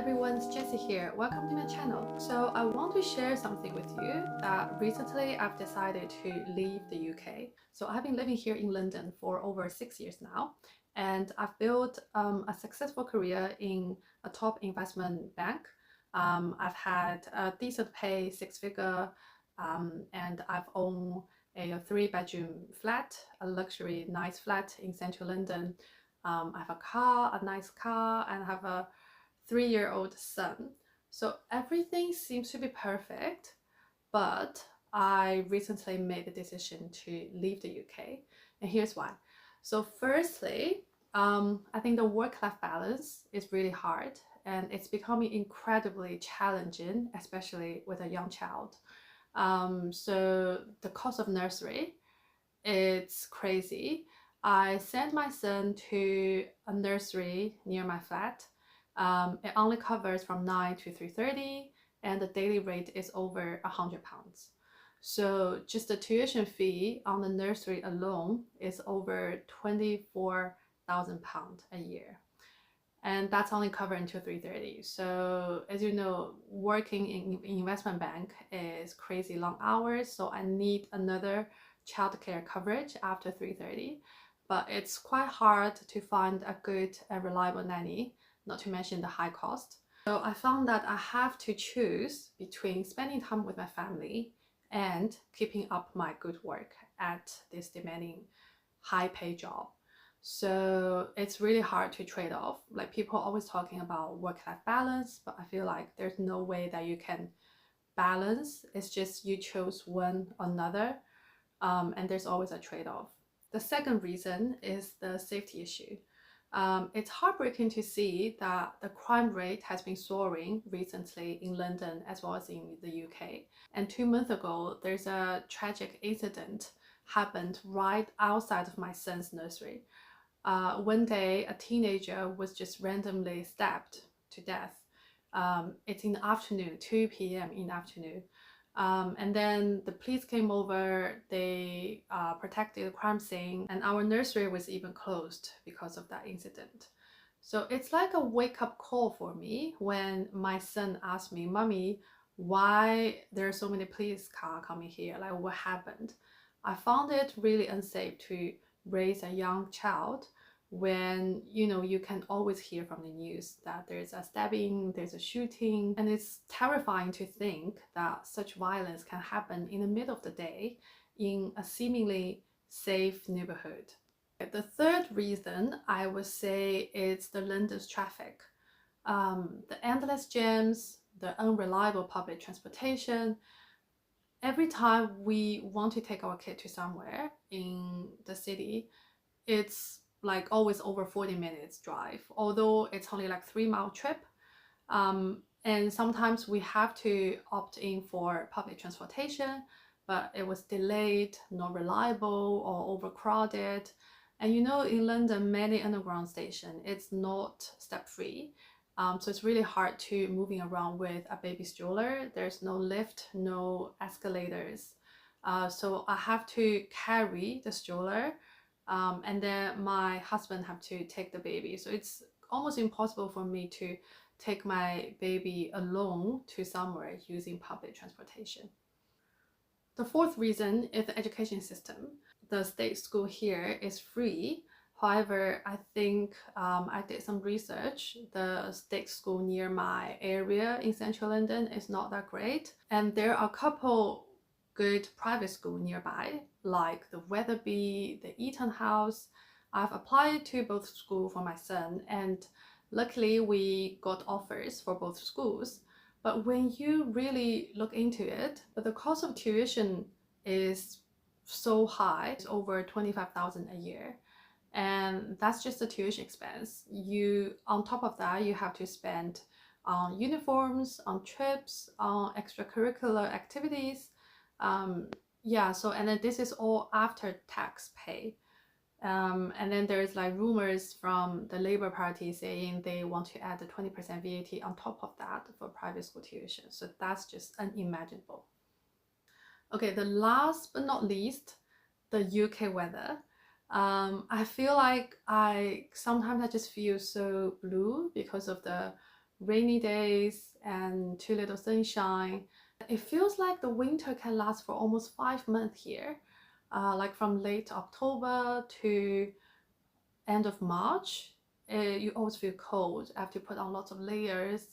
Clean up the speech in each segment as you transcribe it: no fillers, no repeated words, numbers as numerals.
everyone, it's Jessie here. Welcome to my channel. So I want to share something with you that recently I've decided to leave the UK. So I've been living here in London for over 6 years now, and I've built a successful career in a top investment bank. I've had a decent pay, six-figure, and I've owned a 3-bedroom flat, a luxury nice flat in central London. I have a car, a nice car, and I have a 3-year-old son. So everything seems to be perfect, but I recently made the decision to leave the UK, and here's why. So firstly, I think the work-life balance is really hard, and it's becoming incredibly challenging, especially with a young child. So the cost of nursery, it's crazy. I sent my son to a nursery near my flat. It only covers from 9 to 3:30, and the daily rate is over £100. So just the tuition fee on the nursery alone is over £24,000 a year. And that's only covered until 3:30. So as you know, working in investment bank is crazy long hours. So I need another childcare coverage after 3:30. But it's quite hard to find a good and reliable nanny, not to mention the high cost. So I found that I have to choose between spending time with my family and keeping up my good work at this demanding high pay job. So it's really hard to trade off. Like, people are always talking about work-life balance, but I feel like there's no way that you can balance. It's just you chose one or another, and there's always a trade-off. The second reason is the safety issue. It's heartbreaking to see that the crime rate has been soaring recently in London as well as in the UK. And 2 months ago, there's a tragic incident happened right outside of my son's nursery. One day, a teenager was just randomly stabbed to death. It's in the afternoon, 2 p.m. in the afternoon. And then the police came over, they protected the crime scene, and our nursery was even closed because of that incident. So it's like a wake-up call for me when my son asked me, "Mommy, why there are so many police cars coming here? Like, what happened?" I found it really unsafe to raise a young child when you can always hear from the news that there's a stabbing, there's a shooting, and it's terrifying to think that such violence can happen in the middle of the day in a seemingly safe neighborhood. The third reason I would say is the London's traffic. The endless jams, the unreliable public transportation. Every time we want to take our kid to somewhere in the city, it's like always over 40 minutes drive, although it's only like 3-mile trip. And sometimes we have to opt in for public transportation, but it was delayed, not reliable, or overcrowded. And in London, many underground stations, it's not step-free. So it's really hard to moving around with a baby stroller. There's no lift, no escalators. So I have to carry the stroller, and then my husband have to take the baby. So it's almost impossible for me to take my baby alone to somewhere using public transportation. The fourth reason is the education system. The state school here is free. However, I think I did some research. The state school near my area in central London is not that great. And there are a couple good private schools nearby, like the Weatherby, the Eton House. I've applied to both schools for my son, and luckily we got offers for both schools. But when you really look into it, the cost of tuition is so high. It's over 25,000 a year. And that's just the tuition expense. On top of that, you have to spend on uniforms, on trips, on extracurricular activities. And then this is all after tax pay. And then there's like rumors from the Labour Party saying they want to add the 20% VAT on top of that for private school tuition. So that's just unimaginable. Okay, the last but not least, the UK weather. I feel like sometimes I just feel so blue because of the rainy days and too little sunshine. It feels like the winter can last for almost 5 months here, like from late October to end of March. You always feel cold. I have to put on lots of layers.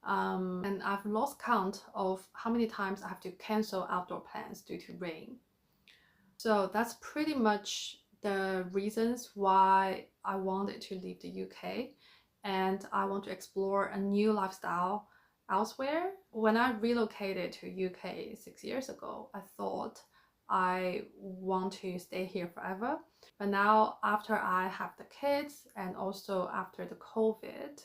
And I've lost count of how many times I have to cancel outdoor plans due to rain. So that's pretty much the reasons why I wanted to leave the UK, and I want to explore a new lifestyle elsewhere. When I relocated to UK 6 years ago, I thought I want to stay here forever. But now after I have the kids and also after the COVID,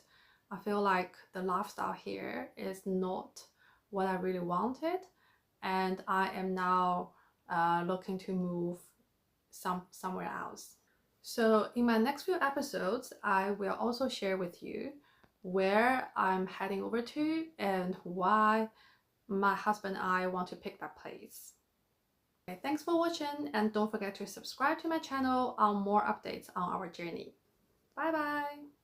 I feel like the lifestyle here is not what I really wanted, and I am now looking to move somewhere else. So in my next few episodes, I will also share with you where I'm heading over to and why my husband and I want to pick that place. Okay, thanks for watching, and don't forget to subscribe to my channel on more updates on our journey. Bye bye!